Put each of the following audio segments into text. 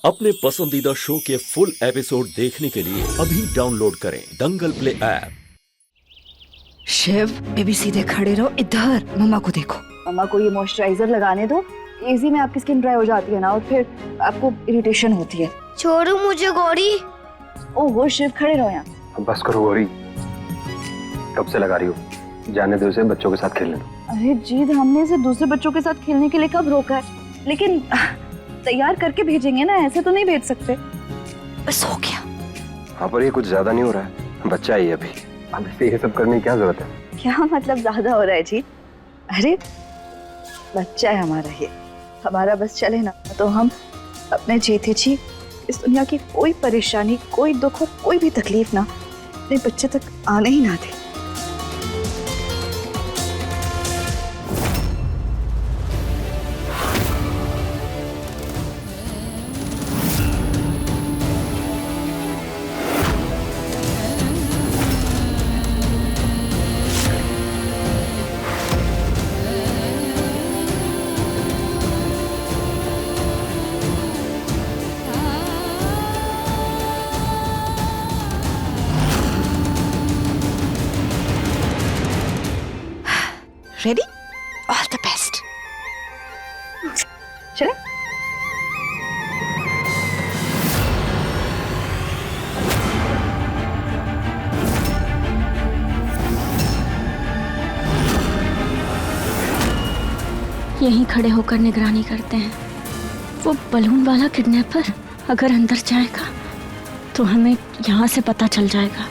अपने पसंदीदा शो के फुल एपिसोड देखने के लिए अभी डाउनलोड करें दंगल प्ले ऐप। शिव, बेबी सीधे खड़े रहो, इधर मम्मा को देखो। मम्मा को ये मॉइस्चराइजर लगाने दो, इजी में आपकी स्किन ड्राई हो जाती है ना, और फिर आपको इरिटेशन होती है। छोड़ो मुझे गौरी। ओहो शिव, खड़े रहो यहाँ। बस करो गौरी, कब से लगा रही हो? जाने दो उसे, बच्चों के साथ खेलने दो। अरे जीत, हमने इसे दूसरे बच्चों के साथ खेलने के लिए कब रोका है? लेकिन तैयार करके भेजेंगे ना, ऐसे तो नहीं भेज सकते। बस हो गया। हाँ, पर ये कुछ ज्यादा नहीं हो रहा है? बच्चा ही अभी, अब इसे ये सब करने की क्या जरूरत है? क्या मतलब ज्यादा हो रहा है जी? अरे बच्चा है हमारा, ये हमारा बस चले ना तो हम अपने जीते जी इस दुनिया की कोई परेशानी, कोई दुख और कोई भी तकलीफ ना अपने बच्चे तक आने ही ना दे। रेडी? All the best. चले। यहीं खड़े होकर निगरानी करते हैं। वो बलून वाला किडनैपर अगर अंदर जाएगा तो हमें यहाँ से पता चल जाएगा।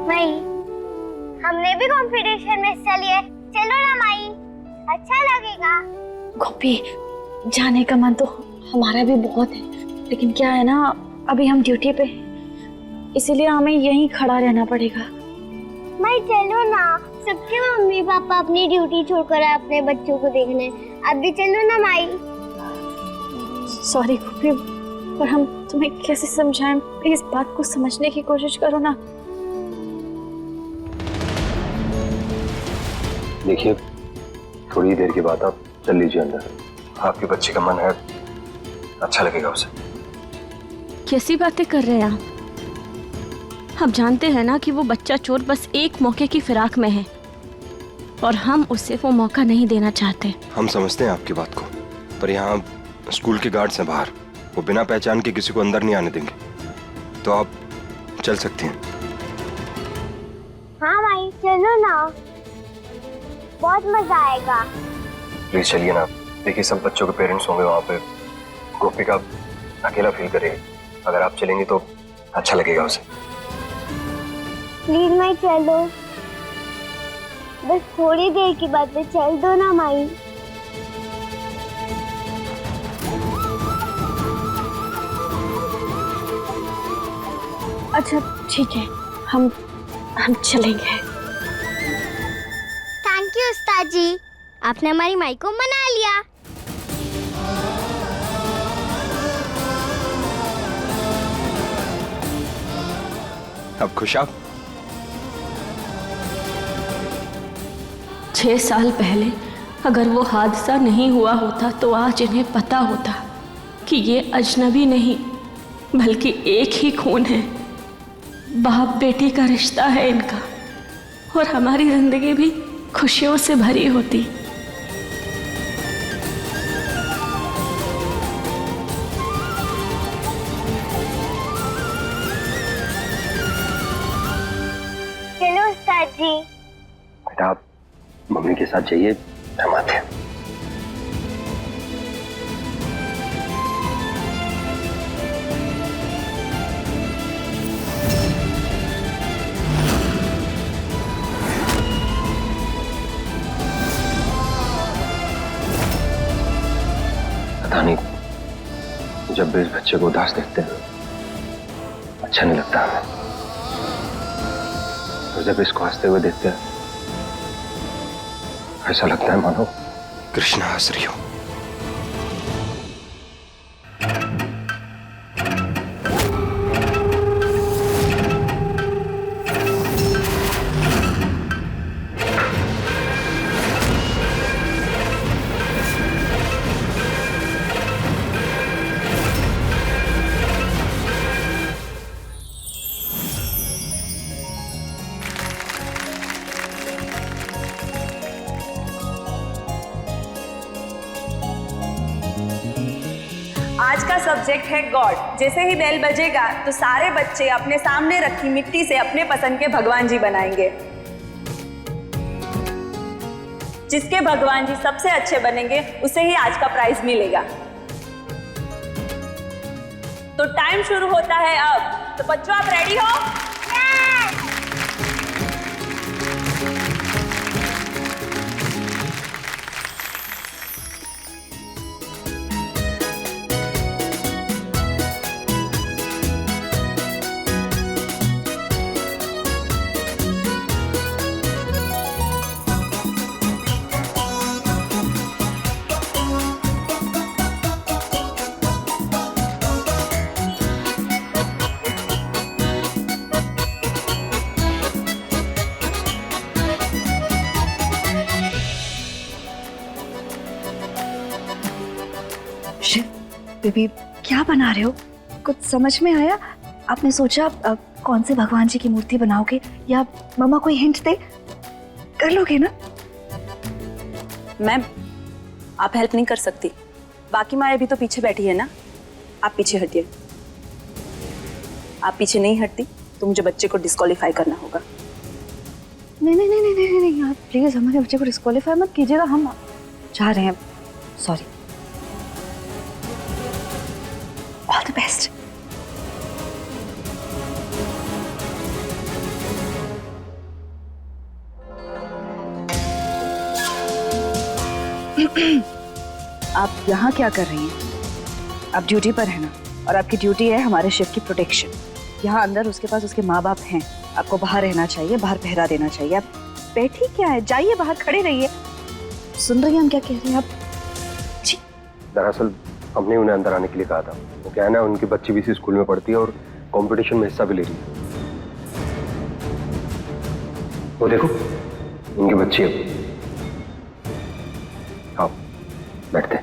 माई, हमने भी कंपटीशन में हिस्सा लिया है, चलो ना माई, अच्छा लगेगा। गोपी, जाने का मन तो हमारा भी बहुत है, लेकिन क्या है ना, अभी हम ड्यूटी पे, इसीलिए हमें यहीं खड़ा रहना पड़ेगा। माई चलो ना, सबके मम्मी पापा अपनी ड्यूटी छोड़कर आए अपने बच्चों को देखने, अब भी चलो ना माई। सॉरी गोपी, पर हम तुम्हें कैसे समझाएं, प्लीज बात को समझने की कोशिश करो ना। देखिए, थोड़ी देर के बाद आप चल लीजिए अंदर। आपके बच्चे का मन है, अच्छा लगेगा उसे। कैसी बातें कर रहे हैं आप? हम जानते हैं ना कि वो बच्चा चोर बस एक मौके की फिराक में है और हम उसे वो मौका नहीं देना चाहते। हम समझते हैं आपकी बात को, पर यहाँ स्कूल के गार्ड्स हैं बाहर, वो बिना पहचान के किसी को अंदर नहीं आने देंगे, तो आप चल सकती हैं। हाँ माई चलो ना, बहुत मजा आएगा। प्लीज चलिए ना। देखिए, सब बच्चों के पेरेंट्स होंगे वहाँ पे, गोपी का अकेला फील करेगी। अगर आप चलेंगी तो अच्छा लगेगा उसे। प्लीज माई चलो, बस थोड़ी देर की बात है, चल दो ना माई। अच्छा ठीक है, हम चलेंगे। थैंक यू उस्ताद जी, आपने हमारी माई को मना लिया। अब खुश आप? 6 साल पहले अगर वो हादसा नहीं हुआ होता तो आज इन्हें पता होता कि ये अजनबी नहीं बल्कि एक ही खून है। बाप बेटी का रिश्ता है इनका, और हमारी जिंदगी भी खुशियों से भरी होती। चलो उस्ताद जी। बेटा, आप मम्मी के साथ जाइए, हम आते हैं। पता नहीं, जब भी इस बच्चे को उदास देखते हैं अच्छा नहीं लगता हमें, और जब इसको हंसते हुए देखते हैं ऐसा लगता है मानो कृष्णा हंस रही हो। आज का सब्जेक्ट है गॉड। जैसे ही बेल बजेगा तो सारे बच्चे अपने सामने रखी मिट्टी से अपने पसंद के भगवान जी बनाएंगे। जिसके भगवान जी सबसे अच्छे बनेंगे उसे ही आज का प्राइज मिलेगा। तो टाइम शुरू होता है अब। तो बच्चों आप रेडी हो? शिव बेबी क्या बना रहे हो? कुछ समझ में आया? आपने सोचा कौन से भगवान जी की मूर्ति बनाओगे या मम्मा कोई हिंट दे? कर लोगे ना? मैम आप हेल्प नहीं कर सकती। बाकी माँ अभी तो पीछे बैठी है ना, आप पीछे हटिए। आप पीछे नहीं हटती तो मुझे बच्चे को डिस्क्वालीफाई करना होगा। नहीं नहीं नहीं नहीं नहीं नहीं, आप प्लीज हमारे बच्चे को डिस्क्वालीफाई मत कीजिएगा, हम चाह रहे हैं। सॉरी। All the best. आप यहाँ क्या कर रही हैं? आप ड्यूटी पर है ना, और आपकी ड्यूटी है हमारे शिव की प्रोटेक्शन। यहाँ अंदर उसके पास उसके माँ बाप हैं, आपको बाहर रहना चाहिए, बाहर पहरा देना चाहिए। आप बैठी क्या है? जाइए बाहर खड़े रहिए। सुन रही हैं हम क्या कह रहे हैं आप? जी दरअसल हमने उन्हें अंदर आने के लिए कहा था। वो क्या है ना, उनकी बच्ची भी इसी स्कूल में पढ़ती है और कंपटीशन में हिस्सा भी ले रही है। वो देखो उनकी बच्ची है। आओ बैठते हैं।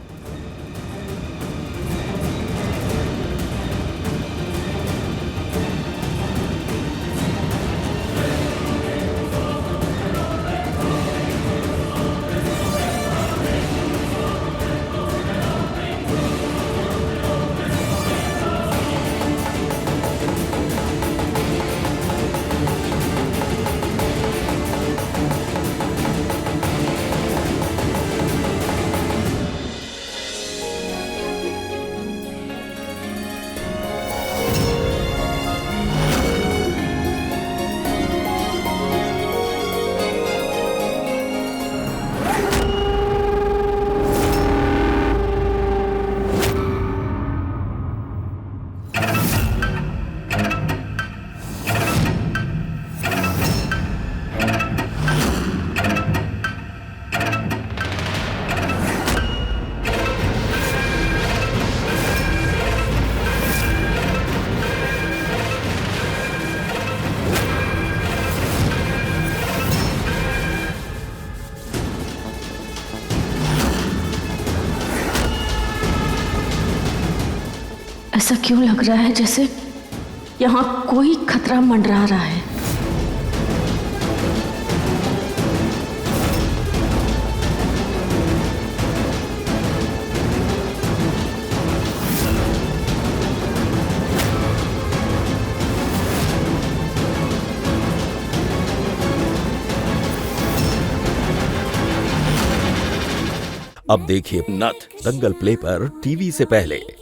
ऐसा क्यों लग रहा है जैसे यहाँ कोई खतरा मंडरा रहा है? अब देखिए नथ दंगल प्ले पर टीवी से पहले।